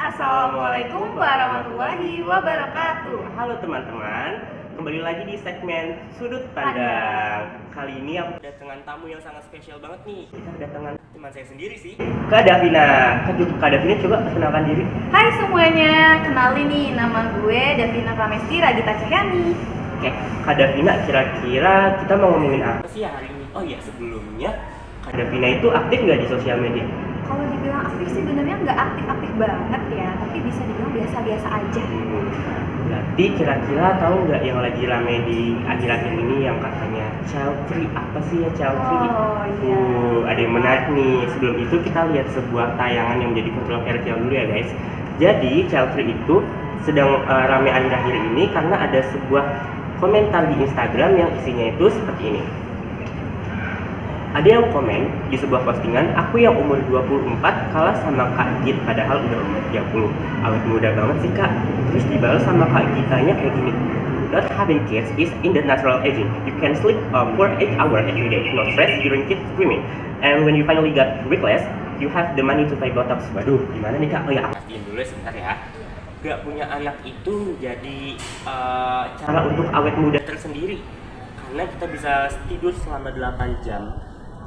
Assalamualaikum warahmatullahi wabarakatuh. Halo teman-teman, kembali lagi di segmen Sudut Pandang. Kali ini aku kedatangan tamu yang sangat spesial banget nih. Kita kedatangan teman saya sendiri sih, Kak Davina. Kak Davina coba perkenalkan diri. Hai semuanya, kenalin nih nama gue Davina Pramesti Ragita Cahyani. Oke, Kak Davina, kira-kira kita mau ngomongin apa sih hari ini? Oh iya, sebelumnya Kak Davina itu aktif nggak di sosial media? Kalau dibilang aktif sih benernya nggak aktif-aktif banget ya, tapi bisa dibilang biasa-biasa aja. Berarti kira-kira tahu nggak yang lagi rame di akhir-akhir ini yang katanya child free? Apa sih ya child free? Oh iya. Ada yang menarik nih. Sebelum itu kita lihat sebuah tayangan yang menjadi kontroversial dulu ya guys. Jadi child free itu sedang rame akhir-akhir ini karena ada sebuah komentar di Instagram yang isinya itu seperti ini. Ada yang komen di sebuah postingan, aku yang umur 24 kalah sama Kak Git padahal udah umur 30. Awet muda banget sih Kak. Terus dibalas sama Kak Gitanya kayak gini. Not having kids is in the natural aging. You can sleep for 8 hours every day. No stress during kids screaming. And when you finally got reckless, you have the money to pay botox. Waduh, gimana nih Kak? Oh ya, pastiin dulu sebentar ya. Gak punya anak itu jadi cara untuk awet muda tersendiri. Karena kita bisa tidur selama 8 jam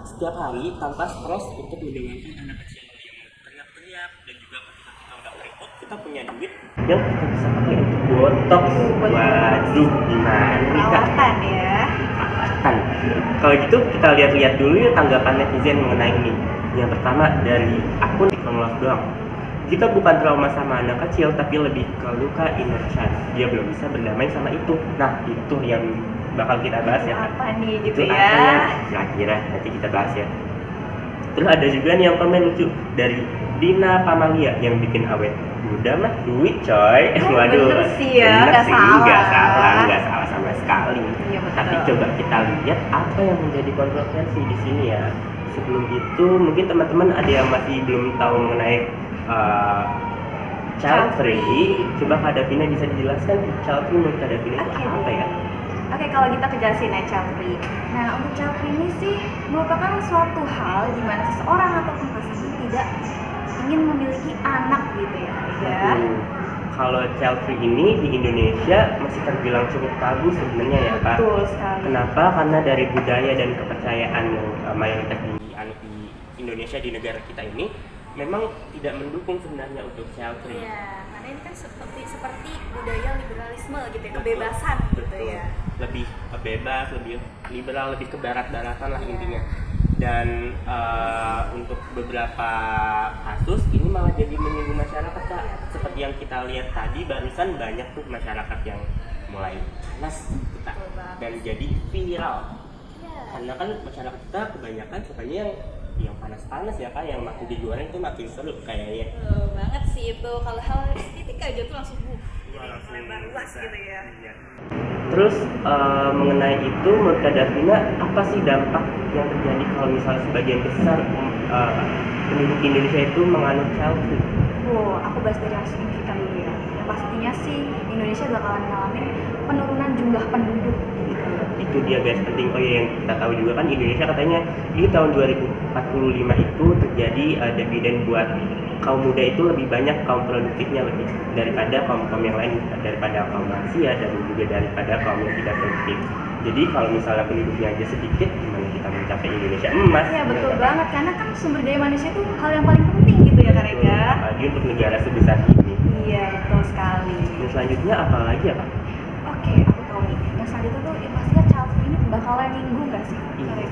setiap hari tanpa stres untuk mendengarkan anak kecil yang teriak-teriak, dan juga ketika kita udah repot kita punya duit yang kita bisa pakai untuk botox. Waduh, gimana nih Kak? Perawatan ya. Perawatan. Kalau gitu kita lihat-lihat dulu ya tanggapan netizen mengenai ini. Yang pertama dari akun Love doang. Jika bukan trauma sama anak kecil tapi lebih ke luka inner child, dia belum bisa berdamai sama itu. Nah, itu yang bakal kita bahas ya Kak. Apa nih gitu Itu ya? apa ya? Kira-kira nanti kita bahas ya. Terus ada juga nih yang komen lucu dari Dina Pamalia yang bikin awet muda mah duit coy. Waduh, bener sih ya, bener nggak sih, salah. nggak salah sama sekali. Iya, betul. Tapi coba kita lihat apa yang menjadi kontroversi di sini ya. Sebelum itu mungkin teman-teman ada yang masih belum tahu mengenai child free. Coba Kak Davina bisa dijelaskan child free menurut Kak Davina itu Oke apa deh. ya? Oke, kalau kita kejelasin ya child free. Nah, untuk child free ini sih merupakan suatu hal di mana seseorang ataupun pasangan tidak ingin memiliki anak gitu ya. Kalau child free ini di Indonesia masih terbilang cukup tabu sebenarnya ya Kak. Betul sekali. Kenapa? Karena dari budaya dan kepercayaan yang mayoritas di Indonesia, di negara kita ini memang tidak mendukung sebenarnya untuk child free. Iya, karena ini kan seperti budaya liberalisme gitu ya, kebebasan gitu ya. Lebih bebas, lebih liberal, lebih ke barat-baratan lah intinya. Dan untuk beberapa kasus ini malah jadi menyinggung masyarakat Kak. Seperti yang kita lihat tadi barusan, banyak tuh masyarakat yang mulai panas kita dan jadi viral. Karena kan masyarakat kita kebanyakan sukanya yang panas-panas ya Kak, yang makin digoreng tuh makin seru kayaknya. Banget sih itu, kalau hal titik aja tuh langsung lebar luas gitu ya. Terus mengenai itu menurut Kak Davina apa sih dampak yang terjadi kalau misalnya sebagian besar penduduk Indonesia itu menganut child free? Aku bahas dari yang signifikan dulu ya. Yang pastinya sih Indonesia bakalan ngalamin penurunan jumlah penduduk. Itu dia guys, penting. Oh ya, yang kita tahu juga kan Indonesia katanya di tahun 2045 itu terjadi dividen buat kaum muda itu lebih banyak, kaum produktifnya lebih daripada kaum yang lain, daripada kaum lansia dan juga daripada kaum yang tidak produktif. Jadi kalau misalnya penduduknya aja sedikit, gimana kita mencapai Indonesia emas? Ya betul banget, karena kan sumber daya manusia itu hal yang paling penting gitu ya Kak Rega. Apalagi untuk negara sebesar ini. Iya betul sekali. Dan selanjutnya apa lagi ya Pak? Oke, aku tahu nih. Yang selanjutnya tuh ya pastinya child free ini bakalan nyinggung gak sih?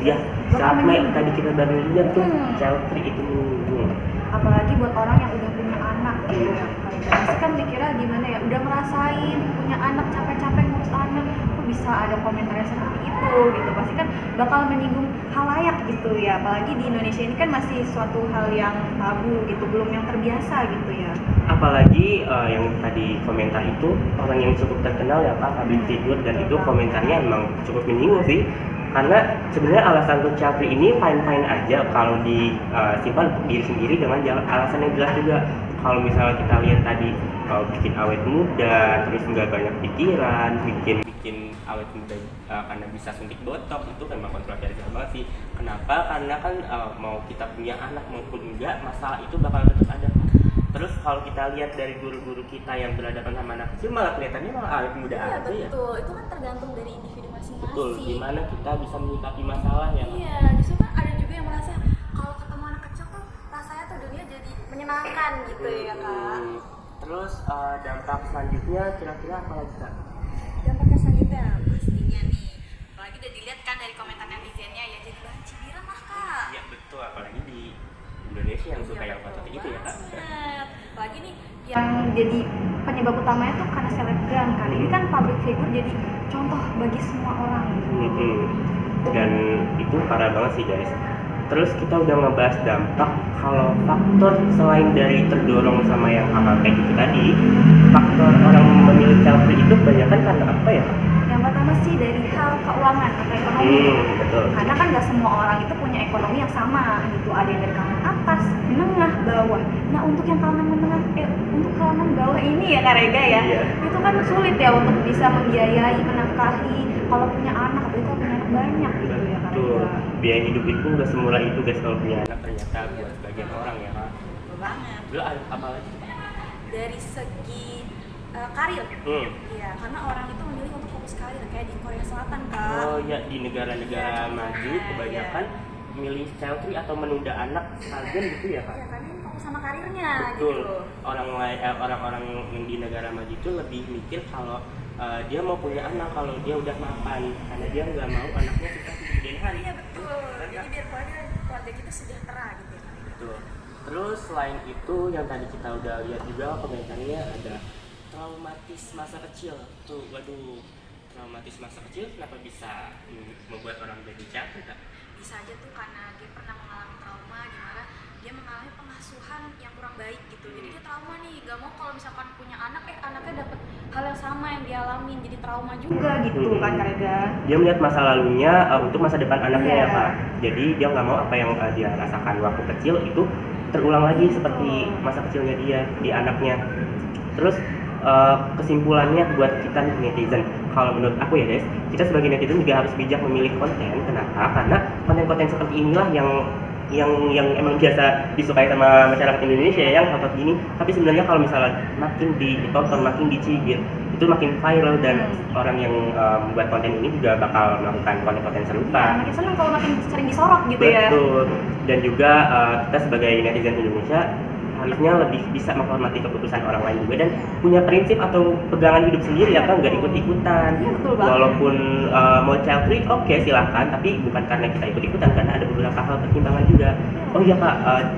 Iya, sama yang tadi kita baru lihat tuh child free itu menyinggung. Apalagi buat orang yang udah punya anak gitu ya. Pasti kan mikirnya gimana ya, udah ngerasain punya anak, capek-capek ngurus anak, kok bisa ada komentar yang seperti itu gitu. Pasti kan bakal menyinggung halayak gitu ya. Apalagi di Indonesia ini kan masih suatu hal yang tabu gitu, belum yang terbiasa gitu ya. Apalagi yang tadi komentar itu orang yang cukup terkenal ya Pak, Habib Tidur, dan itu komentarnya emang cukup menyinggung sih. Karena sebenarnya alasan untuk child free ini fine-fine aja kalau disimpan untuk diri sendiri dengan alasan yang jelas juga. Kalau misalnya kita lihat tadi bikin awet muda, terus nggak banyak pikiran, bikin awet muda karena bisa suntik botox, itu memang kontroversial banget sih. Kenapa? Karena kan mau kita punya anak maupun enggak, masalah itu bakal tetap ada. Terus kalau kita lihat dari guru-guru kita yang berhadapan sama anak kecil malah kelihatannya malah awet muda Iya aja ya. betul, itu kan tergantung dari individu masing-masing. Betul, gimana kita bisa menyikapi masalah ya. Iya, justru kan ada juga yang merasa kalau ketemu anak kecil tuh rasanya tuh dunia jadi menyenangkan gitu ya kak. Terus dampak selanjutnya kira-kira apa lagi kak? Dampaknya selanjutnya pastinya nih, apalagi udah dilihat kan dari komentar netizennya ya, jadi bahan cibiran lah kak. Iya betul, apalagi di Indonesia yang suka yang betul foto gitu ya kak. banget. Apalagi nih yang jadi penyebab utamanya tuh karena selebgram kan. Ini kan public figure jadi contoh bagi semua orang. Dan itu parah banget sih guys. Terus kita udah ngebahas dampak. Kalau faktor selain dari terdorong sama yang hal kayak gitu tadi, faktor orang memilih child free itu kebanyakan karena apa ya kak? Yang pertama sih dari hal keuangan atau ekonomi. Betul. Karena kan nggak semua orang itu punya ekonomi yang sama gitu. Ada yang dari kalangan atas, menengah, bawah. Nah untuk yang kalangan menengah, untuk kalangan bawah ini ya Kak Rega ya, Iya. itu kan sulit ya untuk bisa membiayai, menafkahi kalau punya anak, apalagi kalau punya anak banyak gitu ya Kak Betul. Rega. Biaya hidup itu nggak semurah itu guys kalau punya anak ternyata buat sebagian orang ya kak. Betul banget. Lalu apa lagi? Dari segi karir, iya, karena orang itu memilih untuk fokus karir kayak di Korea Selatan Kak. Oh ya, di negara-negara Iya, maju contohnya, kebanyakan milih child free atau menunda anak sekalian gitu ya kak. Iya, karena ini fokus sama karirnya Betul. gitu. Orang-orang yang di negara maju itu lebih mikir kalau dia mau punya anak kalau dia udah mapan, karena dia nggak mau anaknya susah di kemudian hari. Iya betul. Jadi biar keluarga kita sejahtera gitu ya Kak. Betul. Terus selain itu yang tadi kita udah lihat juga komentarnya ada traumatis masa kecil. Tuh, waduh, traumatis masa kecil kenapa bisa membuat orang jadi child free kak? Bisa aja tuh karena dia pernah mengalami trauma di mana dia mengalami pengasuhan yang kurang baik gitu. Jadi dia trauma nih, gak mau kalau misalkan punya anak, anaknya dapat hal yang sama yang dia alamin, jadi trauma juga gitu kan Kak Rega. Dia melihat masa lalunya untuk masa depan anaknya Iya. ya kak. Jadi dia nggak mau apa yang dia rasakan waktu kecil itu terulang lagi seperti masa kecilnya dia di anaknya. Terus kesimpulannya buat kita netizen, kalau menurut aku ya guys, kita sebagai netizen juga harus bijak memilih konten. Kenapa? Karena konten-konten seperti inilah yang emang biasa disukai sama masyarakat Indonesia yang hot gini. Tapi sebenarnya kalau misalnya makin ditonton, makin dicibir, itu makin viral dan orang yang membuat konten ini juga bakal melakukan konten-konten serupa. Iya, makin seneng kalau makin sering disorot gitu ya. Betul. Dan juga kita sebagai netizen Indonesia harusnya lebih bisa menghormati keputusan orang lain juga dan punya prinsip atau pegangan hidup sendiri ya kan, nggak ikut-ikutan. Iya, betul banget. Walaupun mau child free oke silahkan, tapi bukan karena kita ikut-ikutan, karena ada beberapa hal pertimbangan juga. Oh iya kak,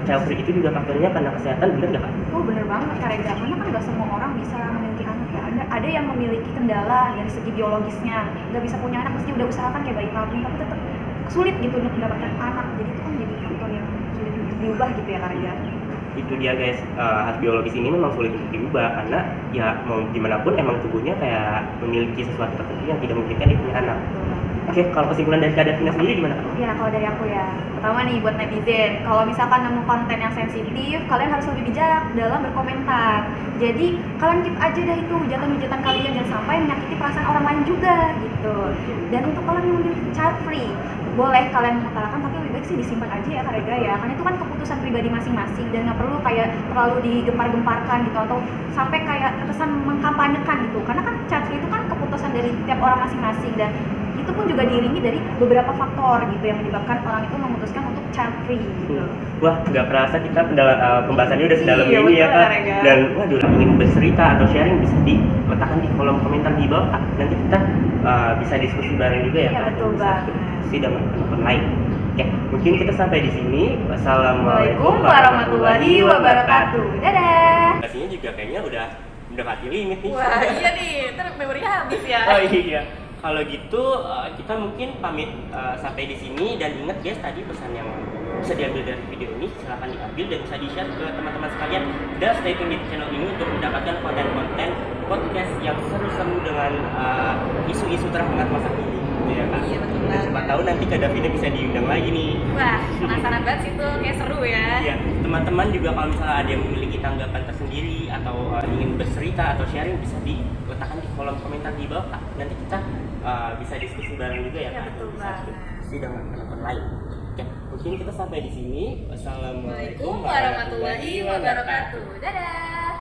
child free itu juga faktornya karena kesehatan, benar nggak kak? Oh bener banget Kak Rega, karena kan gak semua orang bisa memiliki anak ya. Ada yang memiliki kendala dari segi biologisnya, nggak bisa punya anak meski udah usahakan kayak bayi tabung, tapi tetap sulit gitu untuk mendapatkan anak. Jadi itu kan jadi faktor yang sulit untuk diubah gitu ya Kak Rega. Itu dia guys, hak biologis ini memang sulit untuk diubah karena ya mau gimana pun emang tubuhnya kayak memiliki sesuatu tertentu yang tidak memungkinkan dia punya anak. Oke, kalau kesimpulan dari Kak Davina sendiri gimana? Ya kalau dari aku ya, pertama nih buat netizen, kalau misalkan nemu konten yang sensitif, kalian harus lebih bijak dalam berkomentar. Jadi kalian keep aja dah itu hujatan-hujatan kalian, jangan sampai menyakiti perasaan orang lain juga gitu. Dan untuk kalian yang memilih child free, boleh kalian mengutarakan, tapi lebih baik sih disimpan aja ya Kak Rega ya, karena itu kan keputusan pribadi masing-masing dan nggak perlu kayak terlalu digempar-gemparkan gitu atau sampai kayak terkesan mengkampanyekan gitu, karena kan child free itu kan keputusan dari tiap orang masing-masing dan itu pun juga diiringi dari beberapa faktor gitu yang menyebabkan orang itu memutuskan untuk child free gitu. Wah, nggak perasa kita pembahasannya udah sedalam Iya, ini ya betul, kak. Rega. Dan waduh, ingin bercerita atau sharing bisa diletakkan di kolom komentar di bawah kak. Nanti kita bisa diskusi bareng juga ya Iya, kak. betul banget. Diskusi dengan teman-teman lain. Oke, mungkin kita sampai di sini. Wassalamualaikum warahmatullahi wabarakatuh. Dadah. Pastinya juga kayaknya udah mendekati limit nih. Wah iya nih, ntar memorinya habis ya. Oh iya. Kalau gitu kita mungkin pamit sampai di sini, dan ingat guys, tadi pesan yang bisa diambil dari video ini silahkan diambil dan bisa di-share ke teman-teman sekalian, dan stay tune di channel ini untuk mendapatkan konten-konten podcast yang seru-seru dengan isu-isu terhangat masa kini. Ya kan? Iya, betul Dan banget. siapa tahu nanti Kak Davina bisa diundang lagi nih. Wah, penasaran banget sih tuh, kayak seru ya. Iya, teman-teman juga kalau misalnya ada yang memiliki tanggapan tersendiri atau ingin bercerita atau sharing, bisa diletakkan di kolom komentar di bawah Kak. Nanti kita bisa diskusi bareng juga ya Iya, Kak. betul Bisa banget. diskusi dengan teman-teman lain. Oke, Mungkin kita sampai di sini. Wassalamualaikum Waalaikumsalam warahmatullahi wabarakatuh. Dadah.